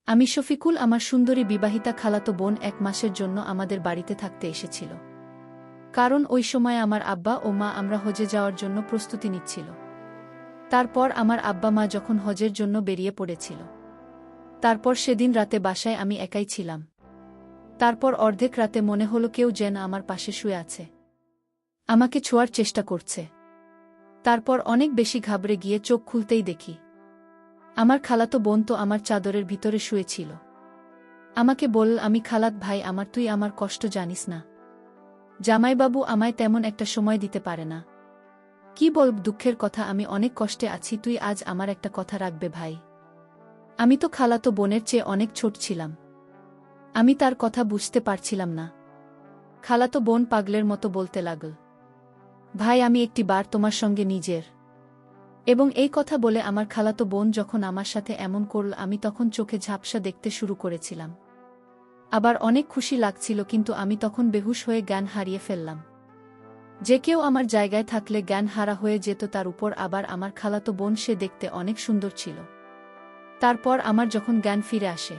আমি শফিকুল আমার সুন্দরী বিবাহিতা খালাতো বোন ১ মাসের জন্য আমাদের বাড়িতে থাকতে এসেছিল। কারণ ওই সময় আমার আব্বা ও মা আমরা হজে যাওয়ার জন্য প্রস্তুতি নিচ্ছিল। তারপর আমার আব্বা মা যখন হজের জন্য বেরিয়ে পড়েছিল, তারপর সেদিন রাতে বাসায় আমি একাই ছিলাম। তারপর অর্ধেক রাতে মনে হলো কেউ যেন আমার পাশে শুয়ে আছে, আমাকে ছোঁয়ার চেষ্টা করছে। তারপর অনেক বেশি ঘাবড়ে গিয়ে চোখ খুলতেই দেখি আমার খালাতো বোন তো আমার চাদরের ভিতরে শুয়েছিল। আমাকে বলল, আমি খালাত ভাই আমার, তুই আমার কষ্ট জানিস না? জামাইবাবু আমায় তেমন একটা সময় দিতে পারে না। কি বলব, দুঃখের কথা, আমি অনেক কষ্টে আছি, তুই আজ আমার একটা কথা রাখবে ভাই। আমি তো খালাতো বোনের চেয়ে অনেক ছোট ছিলাম। আমি তার কথা বুঝতে পারছিলাম না। খালাতো বোন পাগলের মতো বলতে লাগল, ভাই আমি একটি বার তোমার সঙ্গে নিজের। এবং এই কথা বলে আমার খালাতো বোন যখন আমার সাথে এমন করল, আমি তখন চোখে ঝাপসা দেখতে শুরু করেছিলাম। আবার অনেক খুশি লাগছিল, কিন্তু আমি তখন বেহুশ হয়ে জ্ঞান হারিয়ে ফেললাম। যে কেউ আমার জায়গায় থাকলে জ্ঞান হারা হয়ে যেত, তার উপর আবার আমার খালাতো বোন, সে দেখতে অনেক সুন্দর ছিল। তারপর আমার যখন জ্ঞান ফিরে আসে,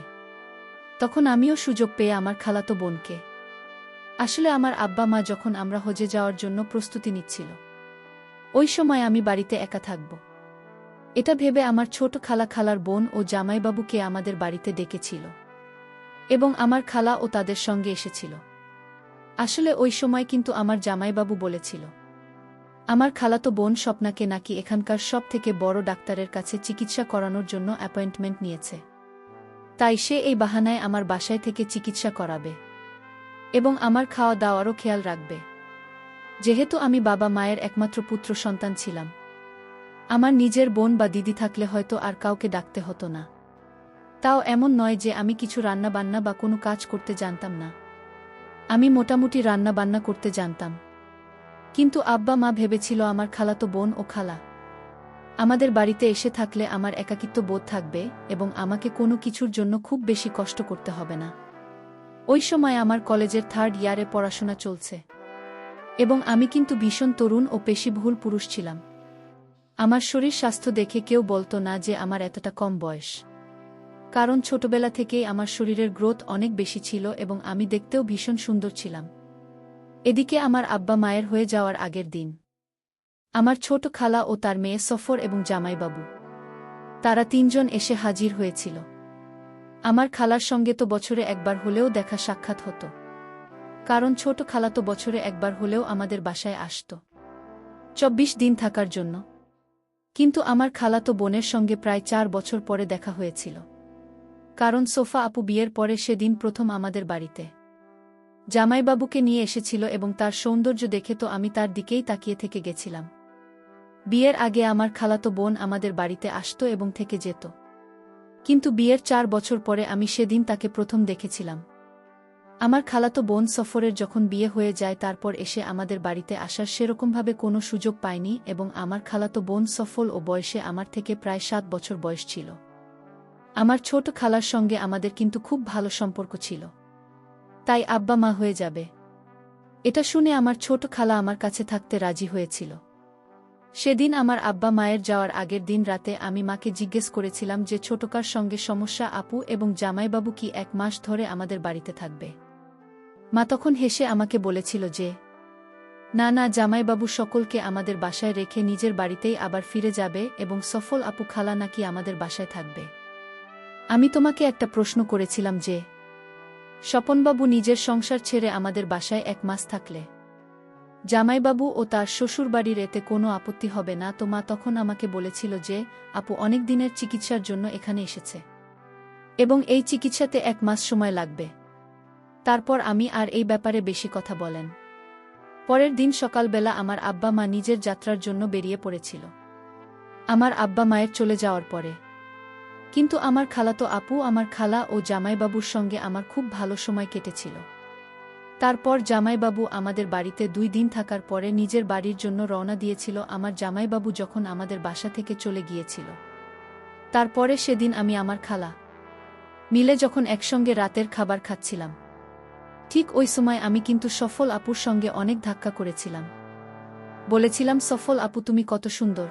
তখন আমিও সুযোগ পেয়ে আমার খালাতো বোনকে। আসলে আমার আব্বা মা যখন আমরা হজে যাওয়ার জন্য প্রস্তুতি নিচ্ছিল, ওই সময় আমি বাড়িতে একা থাকব, এটা ভেবে আমার ছোট খালার বোন ও জামাইবাবুকে আমাদের বাড়িতে ডেকেছিল এবং আমার খালা ও তাদের সঙ্গে এসেছিল। আসলে ওই সময় কিন্তু আমার জামাইবাবু বলেছিল আমার খালাতো বোন স্বপ্নাকে নাকি এখানকার সব থেকে বড় ডাক্তারের কাছে চিকিৎসা করানোর জন্য অ্যাপয়েন্টমেন্ট নিয়েছে। তাই সে এই বাহানায় আমার বাসায় থেকে চিকিৎসা করাবে এবং আমার খাওয়া দাওয়ারও খেয়াল রাখবে। যেহেতু আমি বাবা মায়ের একমাত্র পুত্র সন্তান ছিলাম, আমার নিজের বোন বা দিদি থাকলে হয়তো আর কাউকে ডাকতে হতো না। তাও এমন নয় যে আমি কিছু রান্নাবান্না বা কোনো কাজ করতে জানতাম না। আমি মোটামুটি রান্নাবান্না করতে জানতাম। কিন্তু আব্বা মা ভেবেছিল আমার খালাতো বোন ও খালা আমাদের বাড়িতে এসে থাকলে আমার একাকিত্ব বোধ থাকবে এবং আমাকে কোনো কিছুর জন্য খুব বেশি কষ্ট করতে হবে না। ওই সময় আমার কলেজের 3rd ইয়ারে পড়াশোনা চলছে এবং আমি কিন্তু ভীষণ তরুণ ও পেশিবহুল পুরুষ ছিলাম। আমার শরীর স্বাস্থ্য দেখে কেউ বলতো না যে আমার এতটা কম বয়স, কারণ ছোটবেলা থেকেই আমার শরীরের গ্রোথ অনেক বেশি ছিল এবং আমি দেখতেও ভীষণ সুন্দর ছিলাম। এদিকে আমার আব্বা মায়ের হয়ে যাওয়ার আগের দিন আমার ছোট খালা ও তার মেয়ে সফর এবং জামাইবাবু, তারা 3 জন এসে হাজির হয়েছিল। আমার খালার সঙ্গে তো বছরে একবার হলেও দেখা সাক্ষাৎ হতো, কারণ ছোট খালা তো বছরে একবার হলেও আমাদের বাসায় আসত 24 দিন থাকার জন্য। কিন্তু আমার খালাতো বোনের সঙ্গে প্রায় 4 বছর পরে দেখা হয়েছিল, কারণ সোফা আপু বিয়ের পরে সেদিন প্রথম আমাদের বাড়িতে জামাইবাবুকে নিয়ে এসেছিল এবং তার সৌন্দর্য দেখে তো আমি তার দিকেই তাকিয়ে থেকে গেছিলাম। বিয়ের আগে আমার খালাতো বোন আমাদের বাড়িতে আসত এবং থেকে যেত, কিন্তু বিয়ের 4 বছর পরে আমি সেদিন তাকে প্রথম দেখেছিলাম। আমার খালাতো বোন সফরের যখন বিয়ে হয়ে যায়, তারপর এসে আমাদের বাড়িতে আসার সেরকমভাবে কোনো সুযোগ পায়নি এবং আমার খালাতো বোন সফল ও বয়সে আমার থেকে প্রায় 7 বছর বয়স ছিল। আমার ছোট খালার সঙ্গে আমাদের কিন্তু খুব ভালো সম্পর্ক ছিল, তাই আব্বা মা হয়ে যাবে এটা শুনে আমার ছোট খালা আমার কাছে থাকতে রাজি হয়েছিল। সেদিন আমার আব্বা মায়ের যাওয়ার আগের দিন রাতে আমি মাকে জিজ্ঞেস করেছিলাম যে ছোটকার সঙ্গে সমস্যা, আপু এবং জামাইবাবু কি 1 মাস ধরে আমাদের বাড়িতে থাকবে? মা তখন হেসে আমাকে বলেছিল যে না না, জামাইবাবু সকলকে আমাদের বাসায় রেখে নিজের বাড়িতেই আবার ফিরে যাবে এবং সফল আপু খালা নাকি আমাদের বাসায় থাকবে। আমি তোমাকে একটা প্রশ্ন করেছিলাম যে স্বপনবাবু নিজের সংসার ছেড়ে আমাদের বাসায় 1 মাস থাকলে জামাইবাবু ও তার শ্বশুরবাড়ির এতে কোনো আপত্তি হবে না? তো মা তখন আমাকে বলেছিল যে আপু অনেক দিনের চিকিৎসার জন্য এখানে এসেছে এবং এই চিকিৎসাতে 1 মাস সময় লাগবে। তারপর আমি আর এই ব্যাপারে বেশি কথা বলেন। পরের দিন সকালবেলা আমার আব্বা মা নিজের যাত্রার জন্য বেরিয়ে পড়েছিল আমার আব্বা মায়ের চলে যাওয়ার পরে। কিন্তু আমার খালাতো আপু, আমার খালা ও জামাইবাবুর সঙ্গে আমার খুব ভালো সময় কেটেছিল। তারপর জামাইবাবু আমাদের বাড়িতে 2 দিন থাকার পরে নিজের বাড়ির জন্য রওনা দিয়েছিল। আমার জামাইবাবু যখন আমাদের বাসা থেকে চলে গিয়েছিল, তারপরে সেদিন আমি আমার খালা মিলে যখন একসঙ্গে রাতের খাবার খাচ্ছিলাম, ঠিক ওই সময় আমি কিন্তু সফল আপুর সঙ্গে অনেক ধাক্কা করেছিলাম। বলেছিলাম, সফল আপু তুমি কত সুন্দর,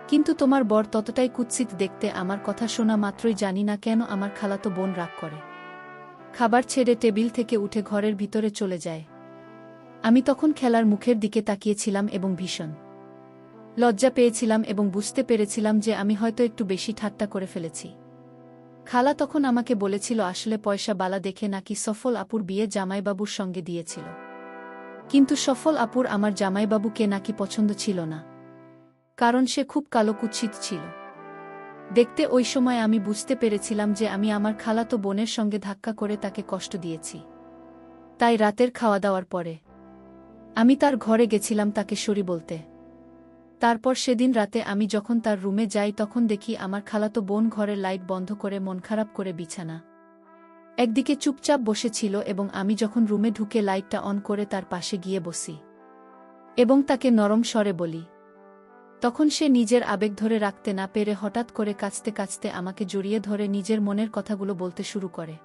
কিন্তু তোমার বর ততটাই কুৎসিত দেখতে, আমার কথা শোনা মাত্রই জানি না কেন আমার খালাতো বোন রাগ করে। খাবার ছেড়ে টেবিল থেকে উঠে ঘরের ভিতরে চলে যায়। আমি তখন খেলার মুখের দিকে তাকিয়েছিলাম এবং ভীষণ লজ্জা পেয়েছিলাম এবং বুঝতে পেরেছিলাম যে আমি হয়তো একটু বেশি ঠাট্টা করে ফেলেছি। খালা তখন আমাকে বলেছিল আসলে পয়সা বালা দেখে নাকি সফল আপুর বিয়ে জামাইবাবুর সঙ্গে দিয়েছিল, কিন্তু সফল আপুর আমার জামাইবাবুকে নাকি পছন্দ ছিল না, কারণ সে খুব কালো কুৎসিত ছিল দেখতে। ওই সময় আমি বুঝতে পেরেছিলাম যে আমি আমার খালাতো বোনের সঙ্গে ধাক্কা করে তাকে কষ্ট দিয়েছি। তাই রাতের খাওয়া দাওয়ার পরে আমি তার ঘরে গেছিলাম তাকে সরি বলতে। তারপর সেদিন রাতে আমি যখন তার রুমে যাই তখন দেখি আমার খালাতো বোন ঘরের লাইট বন্ধ করে মন খারাপ করে বিছানা একদিকে চুপচাপ বসেছিল, এবং আমি যখন রুমে ঢুকে লাইটটা অন করে তার পাশে গিয়ে বসি এবং তাকে নরম স্বরে বলি, তখন সে নিজের আবেগ ধরে রাখতে না পেরে হঠাৎ করে কাঁদতে কাঁদতে আমাকে জড়িয়ে ধরে নিজের মনের কথাগুলো বলতে শুরু করে।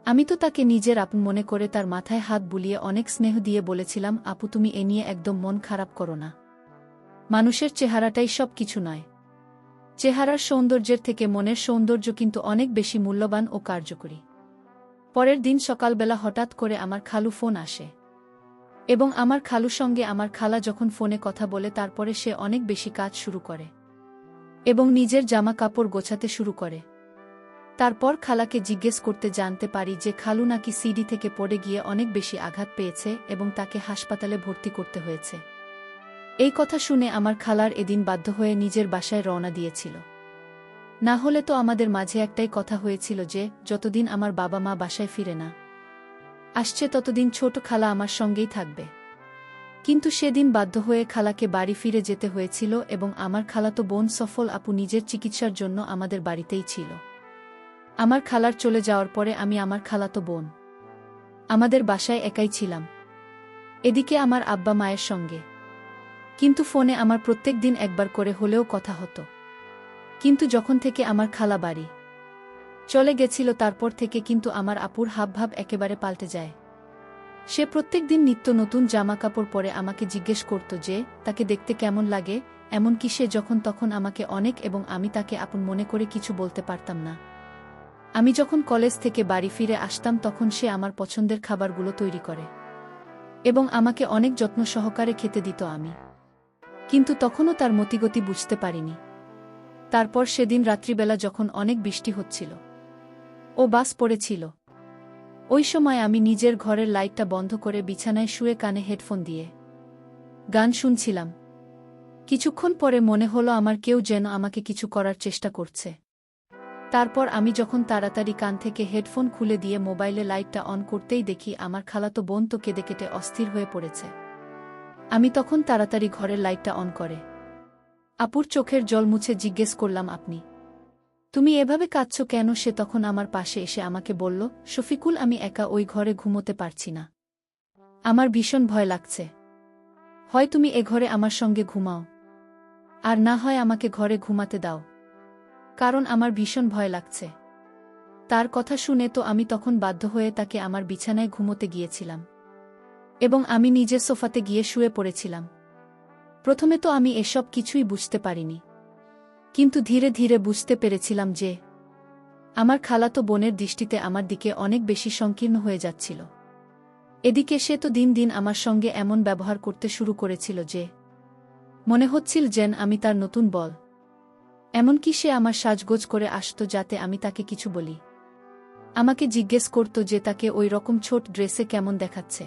আমি তো তাকে নিজের আপন মনে করে তার মাথায় হাত বুলিয়ে অনেক স্নেহ দিয়ে বলেছিলাম, আপু তুমি এ নিয়ে একদম মন খারাপ করো না, মানুষের চেহারাটাই সব কিছু নয়, চেহারার সৌন্দর্যের থেকে মনের সৌন্দর্য কিন্তু অনেক বেশি মূল্যবান ও কার্যকরী। পরের দিন সকালবেলা হঠাৎ করে আমার খালু ফোন আসে, এবং আমার খালুর সঙ্গে আমার খালা যখন ফোনে কথা বলে তারপরে সে অনেক বেশি কাজ শুরু করে এবং নিজের জামা কাপড় গোছাতে শুরু করে। তারপর খালাকে জিজ্ঞেস করতে জানতে পারি যে খালু নাকি সিঁড়ি থেকে পড়ে গিয়ে অনেক বেশি আঘাত পেয়েছে এবং তাকে হাসপাতালে ভর্তি করতে হয়েছে। এই কথা শুনে আমার খালার এদিন বাধ্য হয়ে নিজের বাসায় রওনা দিয়েছিল। না হলে তো আমাদের মাঝে একটাই কথা হয়েছিল যে যতদিন আমার বাবা মা বাসায় ফিরে না আসছে ততদিন ছোট খালা আমার সঙ্গেই থাকবে। কিন্তু সেদিন বাধ্য হয়ে খালাকে বাড়ি ফিরে যেতে হয়েছিল এবং আমার খালাতো বোন সফল আপু নিজের চিকিৎসার জন্য আমাদের বাড়িতেই ছিল। আমার খালার চলে যাওয়ার পরে আমি আমার খালাতো বোন আমাদের বাসায় একাই ছিলাম, এদিকে আমার আব্বা মায়ের সঙ্গে। কিন্তু ফোনে আমার প্রত্যেক দিন একবার করে হলেও কথা হতো। কিন্তু যখন থেকে আমার খালা বাড়ি চলে গেছিল তারপর থেকে কিন্তু আমার আপুর হাবভাব একেবারে পাল্টে যায়। সে প্রত্যেক দিন নিত্য নতুন জামা কাপড় পরে আমাকে জিজ্ঞেস করত যে তাকে দেখতে কেমন লাগে, এমনকি সে যখন তখন আমাকে অনেক এবং আমি তাকে আপন মনে করে কিছু বলতে পারতাম না। আমি যখন কলেজ থেকে বাড়ি ফিরে আসতাম তখন সে আমার পছন্দের খাবারগুলো তৈরি করে এবং আমাকে অনেক যত্ন সহকারে খেতে দিত। আমি কিন্তু তখনও তার মতিগতি বুঝতে পারিনি। তারপর সেদিন রাত্রিবেলা যখন অনেক বৃষ্টি হচ্ছিল ও বাস পড়েছিল, ওই সময় আমি নিজের ঘরের লাইটটা বন্ধ করে বিছানায় শুয়ে কানে হেডফোন দিয়ে গান শুনছিলাম। কিছুক্ষণ পরে মনে হলো আমার কেউ যেন আমাকে কিছু করার চেষ্টা করছে। তারপর আমি যখন তাড়াতাড়ি কান থেকে হেডফোন খুলে দিয়ে মোবাইলে লাইটটা অন করতেই দেখি আমার খালাতো বোন তো কেঁদে কেটে অস্থির হয়ে পড়েছে। আমি তখন তাড়াতাড়ি ঘরের লাইটটা অন করে আপুর চোখের জল মুছে জিজ্ঞেস করলাম, তুমি এভাবে কাঁদছো কেন? সে তখন আমার পাশে এসে আমাকে বলল, শফিকুল আমি একা ওই ঘরে ঘুমোতে পারছি না, আমার ভীষণ ভয় লাগছে, হয় তুমি এ ঘরে আমার সঙ্গে ঘুমাও আর না হয় আমাকে ঘরে ঘুমাতে দাও, কারণ আমার ভীষণ ভয় লাগছে। তার কথা শুনে তো আমি তখন বাধ্য হয়ে তাকে আমার বিছানায় ঘুমোতে গিয়েছিলাম এবং আমি নিজের সোফাতে গিয়ে শুয়ে পড়েছিলাম। প্রথমে তো আমি এসব কিছুই বুঝতে পারিনি, কিন্তু ধীরে ধীরে বুঝতে পেরেছিলাম যে আমার খালাতো বোনের দৃষ্টিতে আমার দিকে অনেক বেশি সংকীর্ণ হয়ে যাচ্ছিল। এদিকে সে তো দিন দিন আমার সঙ্গে এমন ব্যবহার করতে শুরু করেছিল যে মনে হচ্ছিল যেন আমি তার নতুন বল। এমনকি সে আমার সাজগোজ করে আসত যাতে আমি তাকে কিছু বলি। আমাকে জিজ্ঞেস করত যে তাকে ওই রকম ছোট ড্রেসে কেমন দেখাচ্ছে।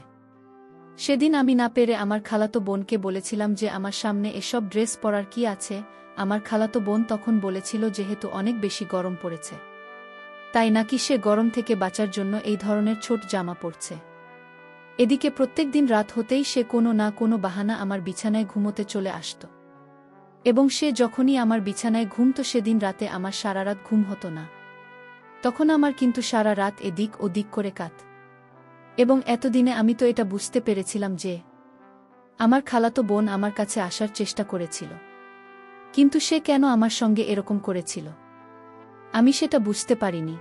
সেদিন আমি না পেরে আমার খালাতো বোনকে বলেছিলাম যে আমার সামনে এসব ড্রেস পরার কি আছে। আমার খালাতো বোন তখন বলেছিল যেহেতু অনেক বেশি গরম পড়েছে তাই নাকি সে গরম থেকে বাঁচার জন্য এই ধরনের ছোট জামা পরছে। এদিকে প্রত্যেক দিন রাত হতেই সে কোনো না কোনো বাহানা আমার বিছানায় ঘুমোতে চলে আসত এবং সে যখনই আমার বিছানায় ঘুমত সেদিন রাতে আমার সারা রাত ঘুম হতো না। তখন আমার কিন্তু সারা রাত এদিক ওদিক করে কাত এবং এতদিনে আমি তো এটা বুঝতে পেরেছিলাম যে আমার খালাতো বোন আমার কাছে আসার চেষ্টা করেছিল, কিন্তু সে কেন আমার সঙ্গে এরকম করেছিল আমি সেটা বুঝতে পারিনি।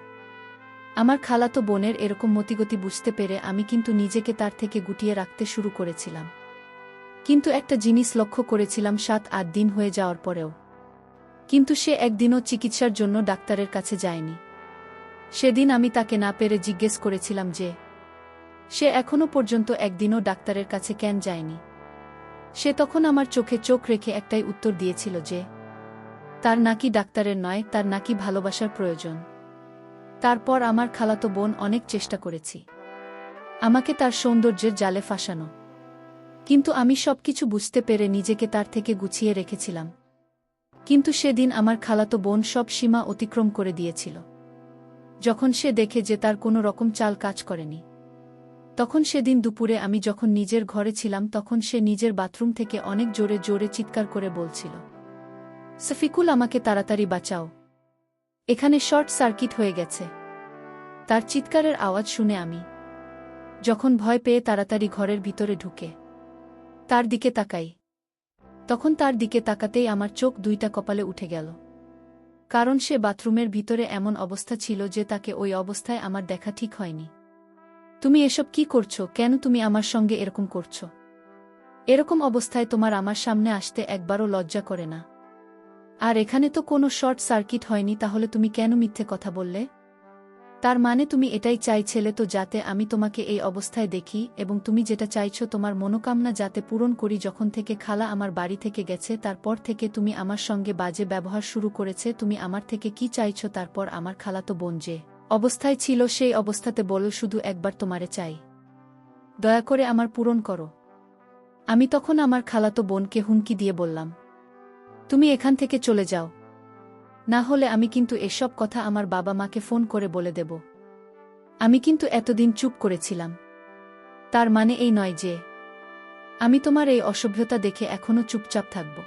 আমার খালাতো বোনের এরকম মতিগতি বুঝতে পেরে আমি কিন্তু নিজেকে তার থেকে গুটিয়ে রাখতে শুরু করেছিলাম। কিন্তু একটা জিনিস লক্ষ্য করেছিলাম, 7-8 দিন হয়ে যাওয়ার পরেও কিন্তু সে একদিনও চিকিৎসার জন্য ডাক্তারের কাছে যায়নি। সেদিন আমি তাকে না পেরে জিজ্ঞেস করেছিলাম যে সে এখনো পর্যন্ত একদিনও ডাক্তারের কাছে কেন যায়নি। সে তখন আমার চোখে চোখ রেখে একটাই উত্তর দিয়েছিল যে তার নাকি ডাক্তারের নয়, তার নাকি ভালোবাসার প্রয়োজন। তারপর আমার খালাতো বোন অনেক চেষ্টা করেছি আমাকে তার সৌন্দর্যের জালে ফাঁসানো, কিন্তু আমি সবকিছু বুঝতে পেরে নিজেকে তার থেকে গুছিয়ে রেখেছিলাম। কিন্তু সেদিন আমার খালাতো বোন সব সীমা অতিক্রম করে দিয়েছিল। যখন সে দেখে যে তার কোনো রকম চাল কাজ করেনি, তখন সেদিন দুপুরে আমি যখন নিজের ঘরে ছিলাম তখন সে নিজের বাথরুম থেকে অনেক জোরে জোরে চিৎকার করে বলছিল, শফিকুল, আমাকে তাড়াতাড়ি বাঁচাও, এখানে শর্ট সার্কিট হয়ে গেছে। তার চিৎকারের আওয়াজ শুনে আমি যখন ভয় পেয়ে তাড়াতাড়ি ঘরের ভিতরে ঢুকে তার দিকে তাকাই, তখন তার দিকে তাকাতেই আমার চোখ দুইটা কপালে উঠে গেল। কারণ সে বাথরুমের ভিতরে এমন অবস্থা ছিল যে তাকে ওই অবস্থায় আমার দেখা ঠিক হয়নি। তুমি এসব কি করছো? কেন তুমি আমার সঙ্গে এরকম করছো? এরকম অবস্থায় তোমার আমার সামনে আসতে একবারও লজ্জা করে না? আর এখানে তো কোনো শর্ট সার্কিট হয়নি, তাহলে তুমি কেন মিথ্যে কথা বললে? তার মানে তুমি এটাই চাইছিলে তো যাতে আমি তোমাকে এই অবস্থায় দেখি, এবং তুমি যেটা চাইছো তোমার মনোকামনা যাতে পূরণ করি। যখন থেকে খালা আমার বাড়ি থেকে গেছে তারপর থেকে তুমি আমার সঙ্গে বাজে ব্যবহার শুরু করেছে। তুমি আমার থেকে কি চাইছো? তারপর আমার খালাতো বোন যে অবস্থায় ছিল সেই অবস্থাতে বলো, শুধু একবার তোমারে চাই, দয়া করে আমার পূরণ করো। আমি তখন আমার খালাতো বোনকে হুমকি দিয়ে বললাম, তুমি এখান থেকে চলে যাও, না হলে আমি কিন্তু এসব কথা আমার বাবা মাকে ফোন করে বলে দেব। আমি কিন্তু এতদিন চুপ করেছিলাম, তার মানে এই নয় যে আমি তোমার এই অসভ্যতা দেখে এখনো চুপচাপ থাকব।